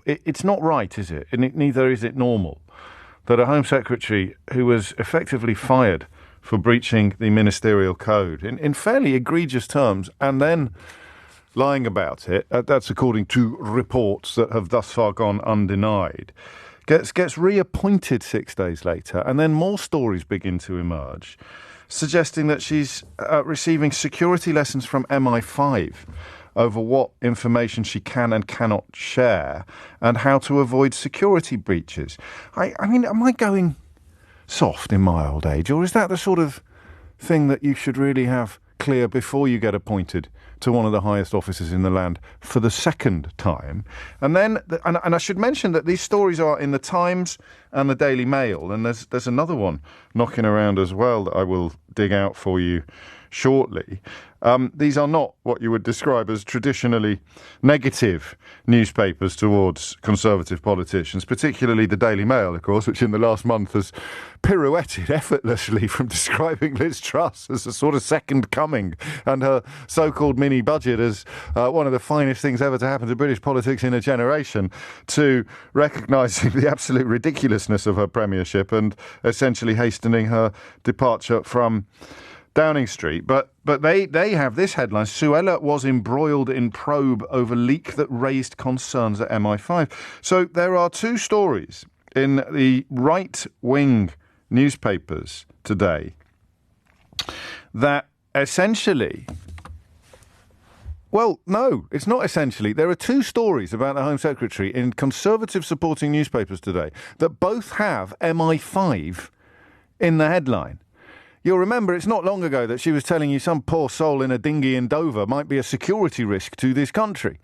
help. It's not right, is it? And neither is it normal that a Home Secretary who was effectively fired for breaching the ministerial code in fairly egregious terms and then lying about it, that's according to reports that have thus far gone undenied, gets reappointed 6 days later, and then more stories begin to emerge suggesting that she's receiving security lessons from MI5 over what information she can and cannot share and how to avoid security breaches. I mean, am I going soft in my old age, or is that the sort of thing that you should really have clear before you get appointed to one of the highest offices in the land for the second time? And then, and I should mention that these stories are in the Times and the Daily Mail, and there's another one knocking around as well that I will dig out for you shortly. These are not what you would describe as traditionally negative newspapers towards Conservative politicians, particularly the Daily Mail, of course, which in the last month has pirouetted effortlessly from describing Liz Truss as a sort of second coming and her so-called mini budget as one of the finest things ever to happen to British politics in a generation, to recognising the absolute ridiculousness of her premiership and essentially hastening her departure from Downing Street. But they have this headline: Suella was embroiled in probe over leak that raised concerns at MI5. So there are two stories in the right-wing newspapers today that essentially... Well, no, it's not essentially. There are two stories about the Home Secretary in Conservative supporting newspapers today that both have MI5 in the headline. You'll remember it's not long ago that she was telling you some poor soul in a dinghy in Dover might be a security risk to this country.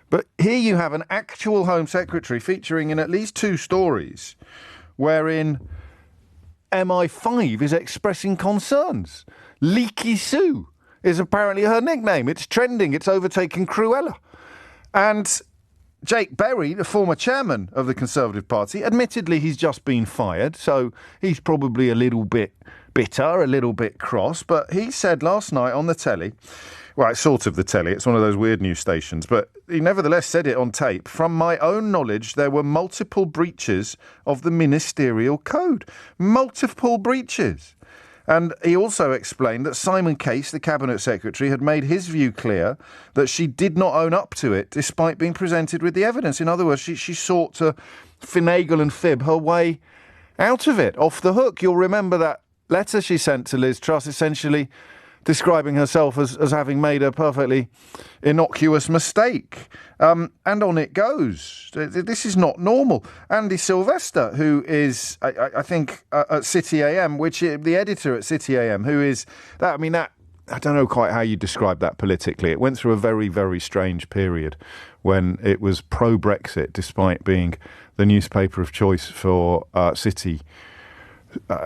But here you have an actual Home Secretary featuring in at least two stories wherein MI5 is expressing concerns. Leaky Sue is apparently her nickname. It's trending. It's overtaken Cruella. And Jake Berry, the former chairman of the Conservative Party, admittedly he's just been fired, so he's probably a little bit bitter, a little bit cross, but he said last night on the telly, well, it's sort of the telly, it's one of those weird news stations, but he nevertheless said it on tape: from my own knowledge, there were multiple breaches of the ministerial code. Multiple breaches. And he also explained that Simon Case, the Cabinet Secretary, had made his view clear that she did not own up to it despite being presented with the evidence. In other words, she sought to finagle and fib her way out of it, off the hook. You'll remember that letter she sent to Liz Truss, essentially describing herself as having made a perfectly innocuous mistake. And on it goes. This is not normal. Andy Sylvester, who is, I think, at City AM, the editor at City AM, who is, I don't know quite how you describe that politically. It went through a very, very strange period when it was pro-Brexit, despite being the newspaper of choice for City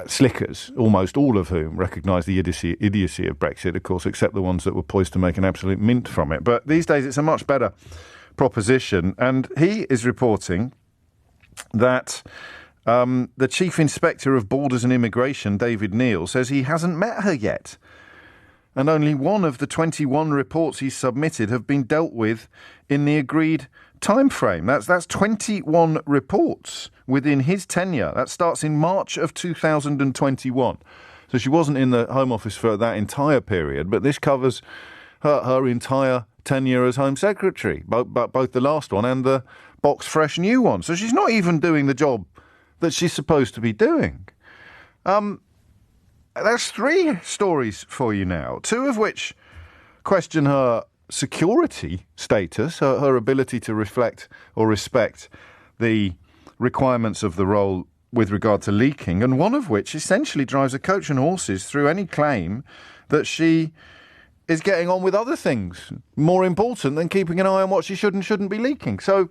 slickers, almost all of whom recognise the idiocy of Brexit, of course, except the ones that were poised to make an absolute mint from it. But these days it's a much better proposition. And he is reporting that the Chief Inspector of Borders and Immigration, David Neal, says he hasn't met her yet. And only one of the 21 reports he's submitted have been dealt with in the agreed time frame. That's 21 reports within his tenure. That starts in March of 2021. So she wasn't in the Home Office for that entire period, but this covers her entire tenure as Home Secretary, both the last one and the box fresh new one. So she's not even doing the job that she's supposed to be doing. There's three stories for you now, two of which question her security status, her ability to reflect or respect the requirements of the role with regard to leaking, and one of which essentially drives a coach and horses through any claim that she is getting on with other things more important than keeping an eye on what she should and shouldn't be leaking. So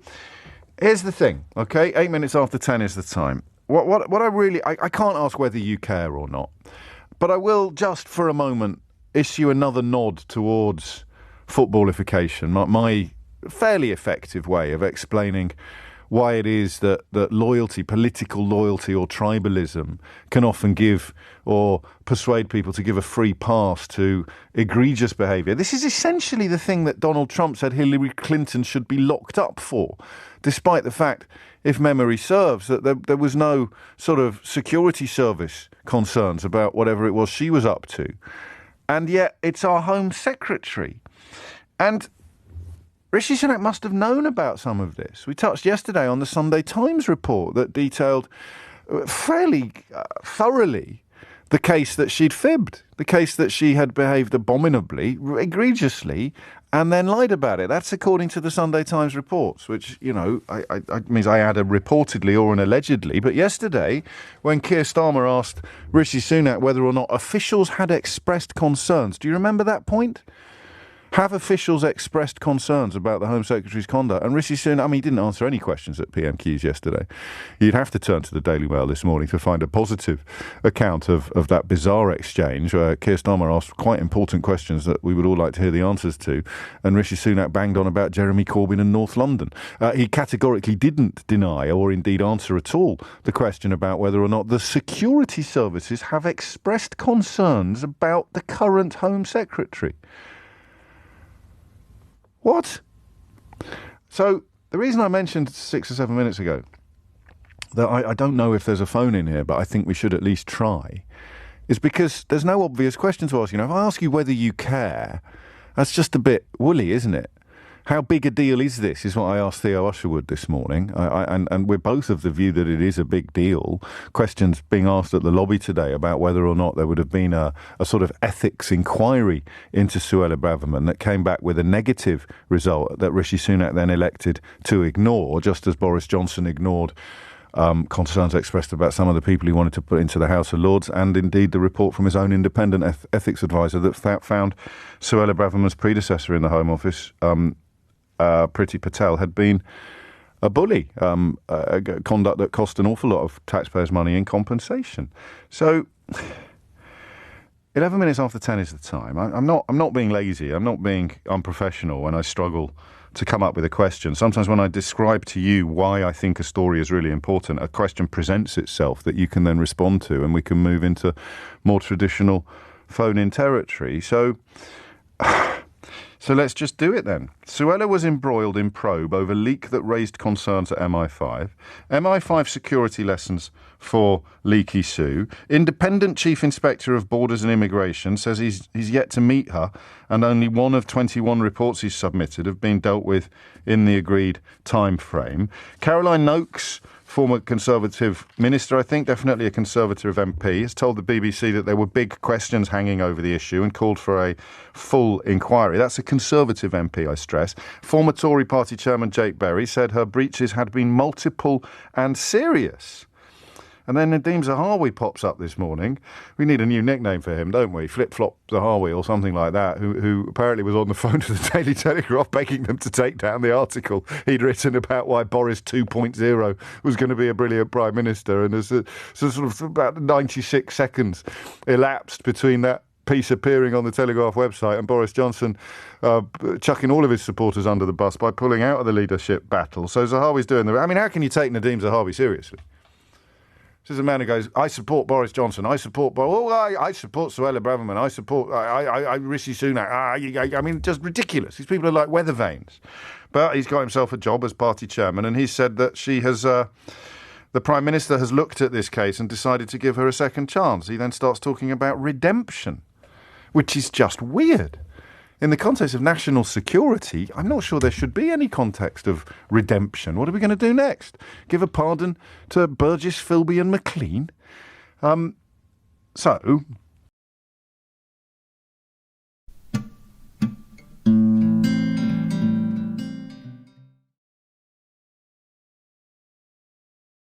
here's the thing, okay? 8 minutes after 10 is the time. What I can't ask whether you care or not, but I will just for a moment issue another nod towards footballification, my fairly effective way of explaining why it is that loyalty, political loyalty or tribalism can often give or persuade people to give a free pass to egregious behaviour. This is essentially the thing that Donald Trump said Hillary Clinton should be locked up for, despite the fact, if memory serves, that there was no sort of security service concerns about whatever it was she was up to. And yet it's our Home Secretary. And Rishi Sunak must have known about some of this. We touched yesterday on the Sunday Times report that detailed fairly thoroughly the case that she'd fibbed, the case that she had behaved abominably, egregiously, and then lied about it. That's according to the Sunday Times reports, which, you know, I means I add a reportedly or an allegedly. But yesterday, when Keir Starmer asked Rishi Sunak whether or not officials had expressed concerns, do you remember that point? Have officials expressed concerns about the Home Secretary's conduct? And Rishi Sunak, I mean, he didn't answer any questions at PMQs yesterday. You'd have to turn to the Daily Mail this morning to find a positive account of that bizarre exchange where Keir Starmer asked quite important questions that we would all like to hear the answers to, and Rishi Sunak banged on about Jeremy Corbyn and North London. He categorically didn't deny or indeed answer at all the question about whether or not the security services have expressed concerns about the current Home Secretary. What? So the reason I mentioned 6 or 7 minutes ago that I don't know if there's a phone in here, but I think we should at least try, is because there's no obvious question to ask. You know, if I ask you whether you care, that's just a bit woolly, isn't it? How big a deal is this, is what I asked Theo Usherwood this morning. And we're both of the view that it is a big deal. Questions being asked at the lobby today about whether or not there would have been a sort of ethics inquiry into Suella Braverman that came back with a negative result that Rishi Sunak then elected to ignore, just as Boris Johnson ignored concerns expressed about some of the people he wanted to put into the House of Lords, and indeed the report from his own independent ethics advisor that found Suella Braverman's predecessor in the Home Office, Priti Patel, had been a bully, a conduct that cost an awful lot of taxpayers' money in compensation. So 11 minutes after 10 is the time. I'm not being lazy. I'm not being unprofessional when I struggle to come up with a question. Sometimes when I describe to you why I think a story is really important, a question presents itself that you can then respond to, and we can move into more traditional phone-in territory. So let's just do it then. Suella was embroiled in probe over leak that raised concerns at MI5. MI5 security lessons for leaky Sue. Independent Chief Inspector of Borders and Immigration says he's yet to meet her, and only one of 21 reports he's submitted have been dealt with in the agreed time frame. Caroline Noakes, former Conservative minister, I think definitely a Conservative MP, has told the BBC that there were big questions hanging over the issue and called for a full inquiry. That's a Conservative MP, I stress. Former Tory party chairman Jake Berry said her breaches had been multiple and serious. And then Nadeem Zahawi pops up this morning. We need a new nickname for him, don't we? Flip-Flop Zahawi or something like that, who apparently was on the phone to the Daily Telegraph begging them to take down the article he'd written about why Boris 2.0 was going to be a brilliant Prime Minister. And there's sort of about 96 seconds elapsed between that piece appearing on the Telegraph website and Boris Johnson chucking all of his supporters under the bus by pulling out of the leadership battle. So Zahawi's doing the... I mean, how can you take Nadeem Zahawi seriously? This is a man who goes, I support Boris Johnson, I support I support Suella Braverman, I support Rishi Sunak. I mean, just ridiculous. These people are like weather vanes. But he's got himself a job as party chairman, and he said that she has... the Prime Minister has looked at this case and decided to give her a second chance. He then starts talking about redemption, which is just weird. In the context of national security, I'm not sure there should be any context of redemption. What are we going to do next? Give a pardon to Burgess, Philby and McLean? So